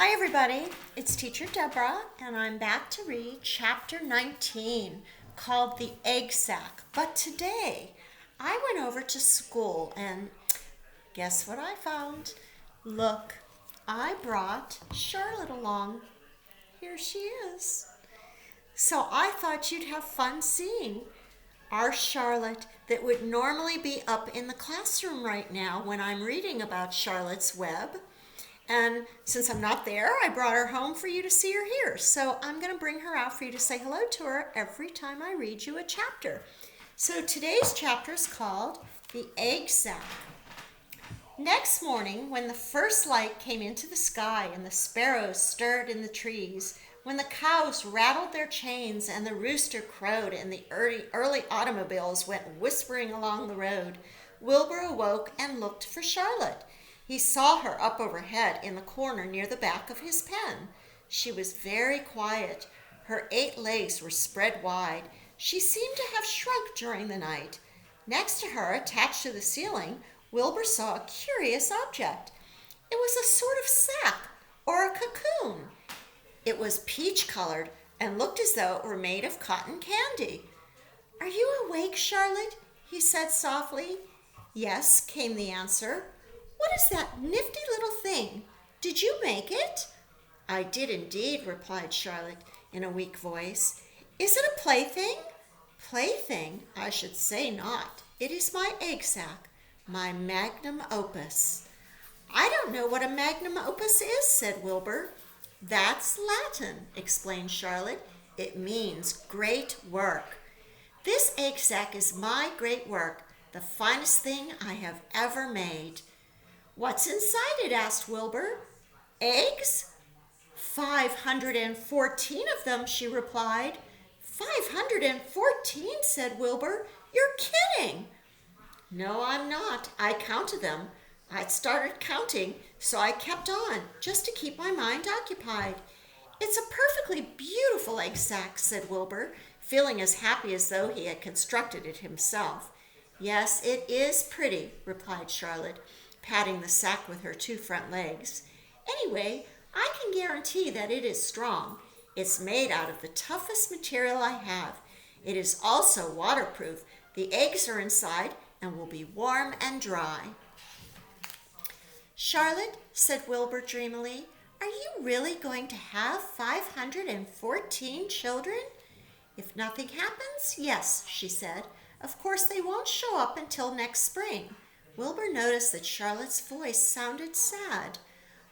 Hi everybody, it's Teacher Deborah and I'm back to read chapter 19 called The Egg Sack. But today I went over to school and guess what I found? Look, I brought Charlotte along. Here she is. So I thought you'd have fun seeing our Charlotte that would normally be up in the classroom right now when I'm reading about Charlotte's Web. And since I'm not there, I brought her home for you to see her here. So I'm going to bring her out for you to say hello to her every time I read you a chapter. So today's chapter is called The Egg Sack. Next morning, when the first light came into the sky and the sparrows stirred in the trees, when the cows rattled their chains and the rooster crowed and the early automobiles went whispering along the road, Wilbur awoke and looked for Charlotte. He saw her up overhead in the corner near the back of his pen. She was very quiet. Her 8 legs were spread wide. She seemed to have shrunk during the night. Next to her, attached to the ceiling, Wilbur saw a curious object. It was a sort of sack or a cocoon. It was peach-colored and looked as though it were made of cotton candy. "Are you awake, Charlotte?" he said softly. "Yes," came the answer. "What is that nifty little thing? Did you make it?" "I did indeed," replied Charlotte in a weak voice. "Is it a plaything?" "Plaything? I should say not. It is my egg sack, my magnum opus." "I don't know what a magnum opus is," said Wilbur. "That's Latin," explained Charlotte. "It means great work. This egg sack is my great work, the finest thing I have ever made." "What's inside it?" asked Wilbur. "Eggs?" 514 of them, she replied. 514, said Wilbur. "You're kidding." "No, I'm not. I counted them. I'd started counting, so I kept on, just to keep my mind occupied." "It's a perfectly beautiful egg sack," said Wilbur, feeling as happy as though he had constructed it himself. "Yes, it is pretty," replied Charlotte, patting the sack with her 2 front legs. "Anyway, I can guarantee that it is strong. It's made out of the toughest material I have. It is also waterproof. The eggs are inside and will be warm and dry." "Charlotte," said Wilbur dreamily, "are you really going to have 514 children?" "If nothing happens, yes," she said. "Of course they won't show up until next spring." Wilbur noticed that Charlotte's voice sounded sad.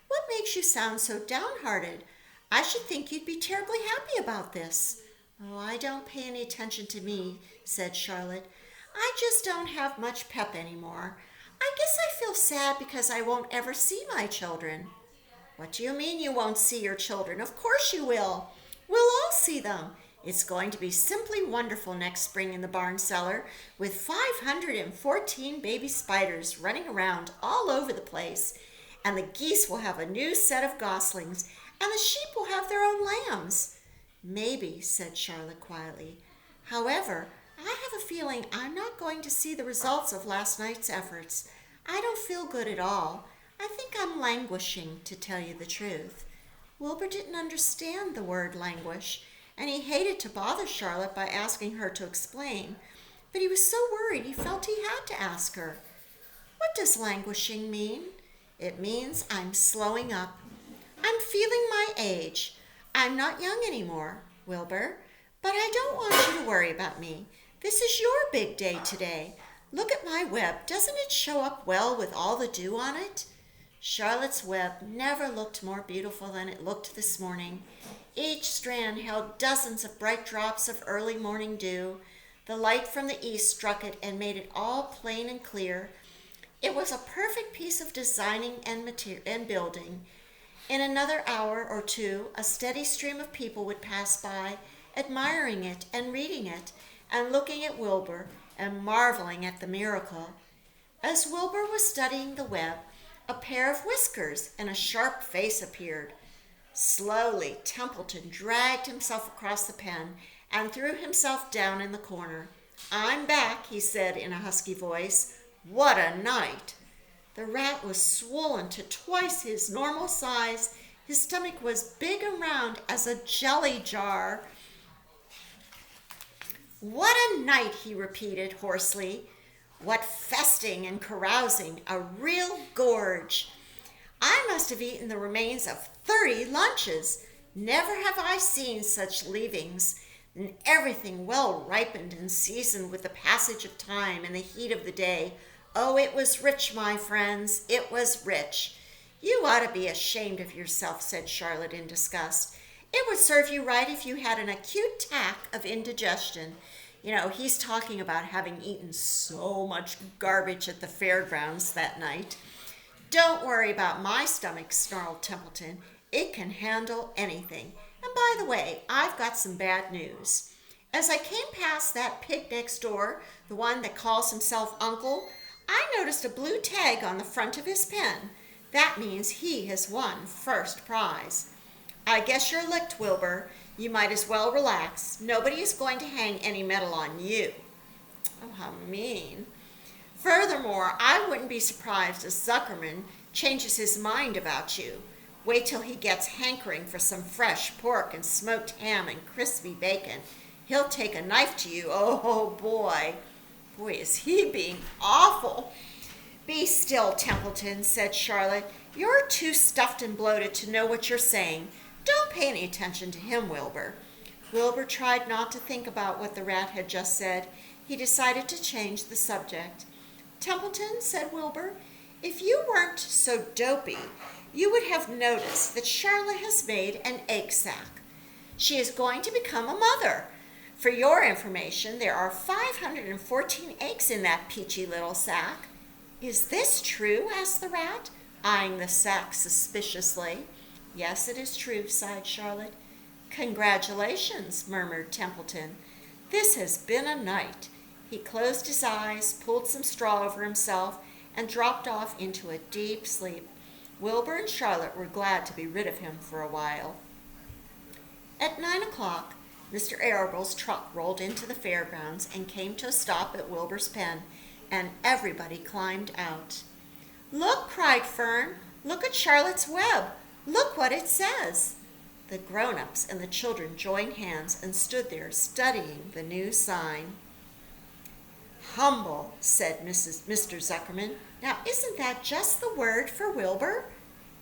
"What makes you sound so downhearted? I should think you'd be terribly happy about this." "Oh, I don't pay any attention to me," said Charlotte. "I just don't have much pep anymore. I guess I feel sad because I won't ever see my children." "What do you mean you won't see your children? Of course you will. We'll all see them. It's going to be simply wonderful next spring in the barn cellar with 514 baby spiders running around all over the place. And the geese will have a new set of goslings, and the sheep will have their own lambs." "Maybe," said Charlotte quietly. "However, I have a feeling I'm not going to see the results of last night's efforts. I don't feel good at all. I think I'm languishing, to tell you the truth." Wilbur didn't understand the word languish, and he hated to bother Charlotte by asking her to explain, but he was so worried he felt he had to ask her. "What does languishing mean?" "It means I'm slowing up. I'm feeling my age. I'm not young anymore, Wilbur. But I don't want you to worry about me. This is your big day today. Look at my web. Doesn't it show up well with all the dew on it?" Charlotte's web never looked more beautiful than it looked this morning. Each strand held dozens of bright drops of early morning dew. The light from the east struck it and made it all plain and clear. It was a perfect piece of designing and building. In another hour or 2, a steady stream of people would pass by, admiring it and reading it, and looking at Wilbur and marveling at the miracle. As Wilbur was studying the web, a pair of whiskers and a sharp face appeared. Slowly, Templeton dragged himself across the pen and threw himself down in the corner. "I'm back," he said in a husky voice. "What a night!" The rat was swollen to twice his normal size. His stomach was big and round as a jelly jar. "What a night," he repeated hoarsely. "What festing and carousing, a real gorge. I must have eaten the remains of 30 lunches. Never have I seen such leavings, and everything well ripened and seasoned with the passage of time and the heat of the day. Oh, it was rich, my friends, it was rich." "You ought to be ashamed of yourself," said Charlotte in disgust. "It would serve you right if you had an acute attack of indigestion." You know, he's talking about having eaten so much garbage at the fairgrounds that night. "Don't worry about my stomach," snarled Templeton. "It can handle anything. And by the way, I've got some bad news. As I came past that pig next door, the one that calls himself Uncle, I noticed a blue tag on the front of his pen. That means he has won first prize. I guess you're licked, Wilbur. You might as well relax. Nobody is going to hang any medal on you." Oh, how mean. "Furthermore, I wouldn't be surprised if Zuckerman changes his mind about you. Wait till he gets hankering for some fresh pork and smoked ham and crispy bacon. He'll take a knife to you. Oh, boy. Boy, is he being awful." "Be still, Templeton," said Charlotte. "You're too stuffed and bloated to know what you're saying. Don't pay any attention to him, Wilbur." Wilbur tried not to think about what the rat had just said. He decided to change the subject. "Templeton," said Wilbur, "if you weren't so dopey, you would have noticed that Charlotte has made an egg sac. She is going to become a mother. For your information, there are 514 eggs in that peachy little sac." "Is this true?" asked the rat, eyeing the sack suspiciously. "Yes, it is true," sighed Charlotte. "Congratulations," murmured Templeton. "This has been a night." He closed his eyes, pulled some straw over himself, and dropped off into a deep sleep. Wilbur and Charlotte were glad to be rid of him for a while. At 9 o'clock, Mr. Arable's truck rolled into the fairgrounds and came to a stop at Wilbur's pen, and everybody climbed out. "Look," cried Fern, "look at Charlotte's web. Look what it says." The grown-ups and the children joined hands and stood there studying the new sign. "Humble," said Mr. Zuckerman. "Now isn't that just the word for Wilbur?"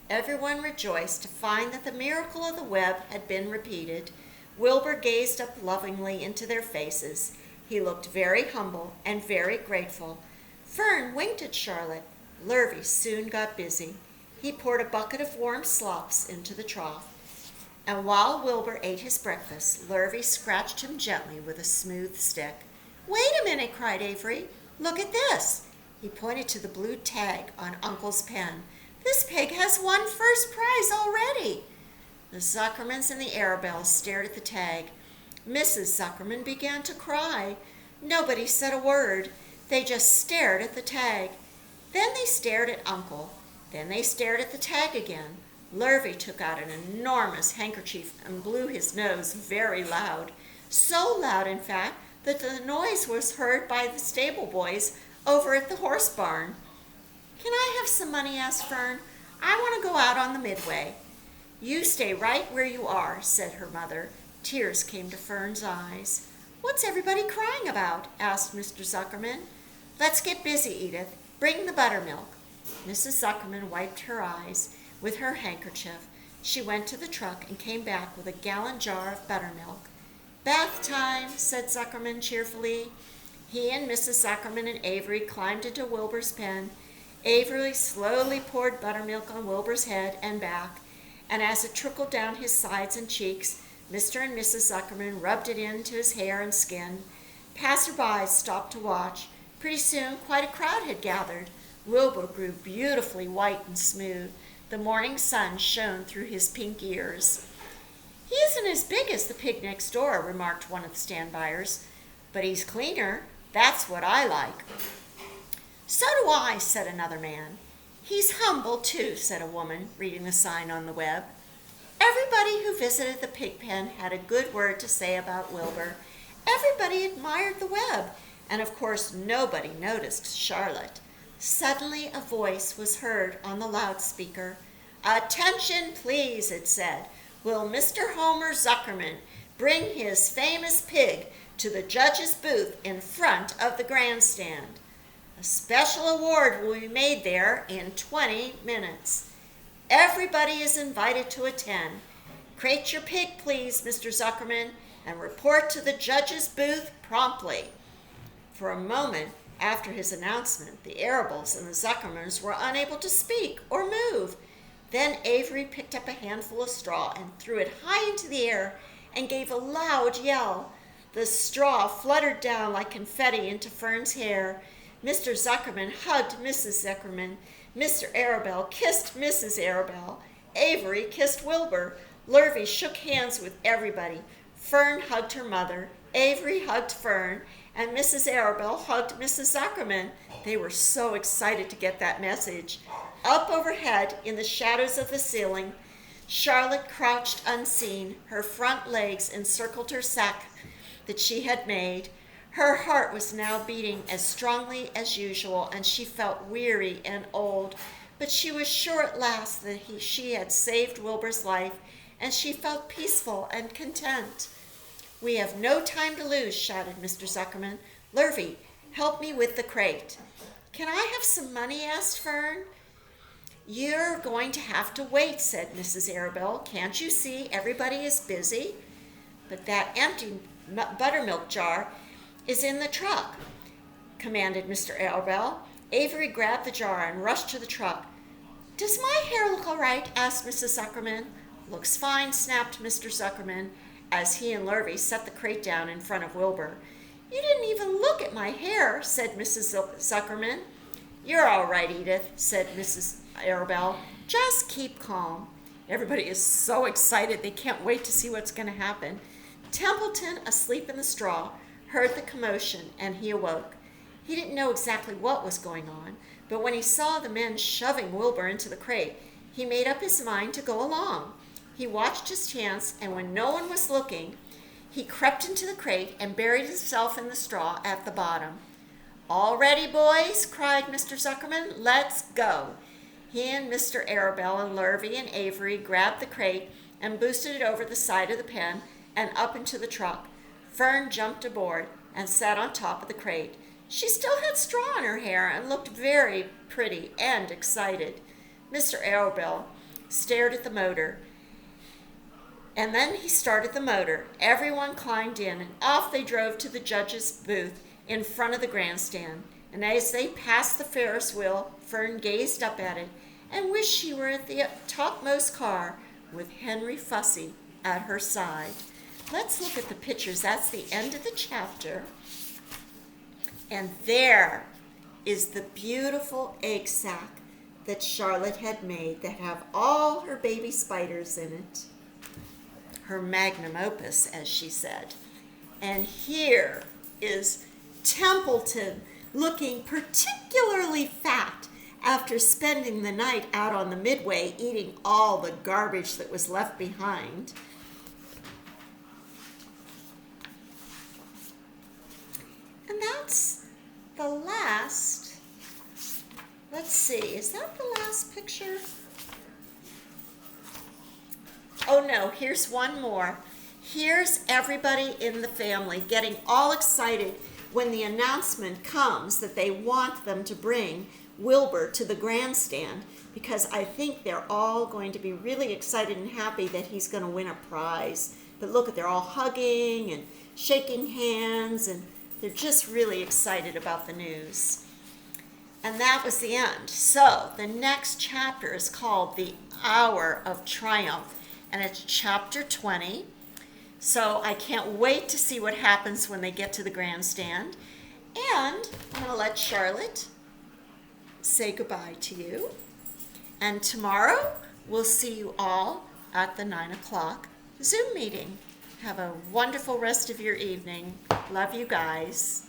Everyone rejoiced to find that the miracle of the web had been repeated. Wilbur gazed up lovingly into their faces. He looked very humble and very grateful. Fern winked at Charlotte. Lurvy soon got busy. He poured a bucket of warm slops into the trough. And while Wilbur ate his breakfast, Lurvy scratched him gently with a smooth stick. "Wait a minute," cried Avery. "Look at this." He pointed to the blue tag on Uncle's pen. "This pig has won first prize already." The Zuckermans and the Arabelles stared at the tag. Mrs. Zuckerman began to cry. Nobody said a word. They just stared at the tag. Then they stared at Uncle. Then they stared at the tag again. Lurvy took out an enormous handkerchief and blew his nose very loud. So loud, in fact, that the noise was heard by the stable boys over at the horse barn. "Can I have some money?" asked Fern. "I want to go out on the midway." "You stay right where you are," said her mother. Tears came to Fern's eyes. "What's everybody crying about?" asked Mr. Zuckerman. "Let's get busy, Edith. Bring the buttermilk." Mrs. Zuckerman wiped her eyes with her handkerchief. She went to the truck and came back with a gallon jar of buttermilk. "Bath time," said Zuckerman cheerfully. He and Mrs. Zuckerman and Avery climbed into Wilbur's pen. Avery slowly poured buttermilk on Wilbur's head and back, and as it trickled down his sides and cheeks, Mr. and Mrs. Zuckerman rubbed it into his hair and skin. Passers-by stopped to watch. Pretty soon quite a crowd had gathered. Wilbur grew beautifully white and smooth. The morning sun shone through his pink ears. "He isn't as big as the pig next door," remarked one of the stand-byers, "but he's cleaner. That's what I like." "So do I," said another man. "He's humble, too," said a woman, reading the sign on the web. Everybody who visited the pig pen had a good word to say about Wilbur. Everybody admired the web, and of course nobody noticed Charlotte. Suddenly a voice was heard on the loudspeaker. "Attention, please," it said. "Will Mr. Homer Zuckerman bring his famous pig to the judge's booth in front of the grandstand? A special award will be made there in 20 minutes. Everybody is invited to attend. Crate your pig, please, Mr. Zuckerman, and report to the judge's booth promptly." For a moment after his announcement, the Arables and the Zuckermans were unable to speak or move. Then Avery picked up a handful of straw and threw it high into the air and gave a loud yell. The straw fluttered down like confetti into Fern's hair. Mr. Zuckerman hugged Mrs. Zuckerman. Mr. Arabelle kissed Mrs. Arabelle. Avery kissed Wilbur. Lurvy shook hands with everybody. Fern hugged her mother. Avery hugged Fern. And Mrs. Arabelle hugged Mrs. Zuckerman. They were so excited to get that message. Up overhead, in the shadows of the ceiling, Charlotte crouched unseen. Her front legs encircled her sack that she had made. Her heart was now beating as strongly as usual, and she felt weary and old. But she was sure at last that she had saved Wilbur's life, and she felt peaceful and content. "We have no time to lose," shouted Mr. Zuckerman. "Lurvy, help me with the crate." "Can I have some money?" asked Fern. "You're going to have to wait," said Mrs. Arabelle. "Can't you see everybody is busy?" "But that empty buttermilk jar is in the truck," commanded Mr. Arabelle. Avery grabbed the jar and rushed to the truck. "Does my hair look all right?" asked Mrs. Zuckerman. "Looks fine," snapped Mr. Zuckerman, as he and Lurvy set the crate down in front of Wilbur. "You didn't even look at my hair," said Mrs. Zuckerman. "You're all right, Edith," said Mrs. Arabelle. "Just keep calm." Everybody is so excited they can't wait to see what's going to happen. Templeton, asleep in the straw, heard the commotion, and he awoke. He didn't know exactly what was going on, but when he saw the men shoving Wilbur into the crate, he made up his mind to go along. He watched his chance, and when no one was looking, he crept into the crate and buried himself in the straw at the bottom. "All ready, boys?" cried Mr. Zuckerman. "Let's go." He and Mr. Arabelle and Lurvy and Avery grabbed the crate and boosted it over the side of the pen and up into the truck. Fern jumped aboard and sat on top of the crate. She still had straw in her hair and looked very pretty and excited. Mr. Arabelle stared at the motor, and then he started the motor. Everyone climbed in, and off they drove to the judge's booth in front of the grandstand. And as they passed the Ferris wheel, Fern gazed up at it and wished she were at the topmost car with Henry Fussy at her side. Let's look at the pictures. That's the end of the chapter. And there is the beautiful egg sack that Charlotte had made that have all her baby spiders in it. Her magnum opus, as she said. And here is Templeton looking particularly fat after spending the night out on the Midway eating all the garbage that was left behind. And that's the last, let's see, is that the last picture? Oh no, here's one more. Here's everybody in the family getting all excited when the announcement comes that they want them to bring Wilbur to the grandstand, because I think they're all going to be really excited and happy that he's going to win a prize. But look, they're all hugging and shaking hands, and they're just really excited about the news. And that was the end. So the next chapter is called The Hour of Triumph, and it's chapter 20. So I can't wait to see what happens when they get to the grandstand. And I'm going to let Charlotte say goodbye to you. And tomorrow we'll see you all at the 9 o'clock Zoom meeting. Have a wonderful rest of your evening. Love you guys.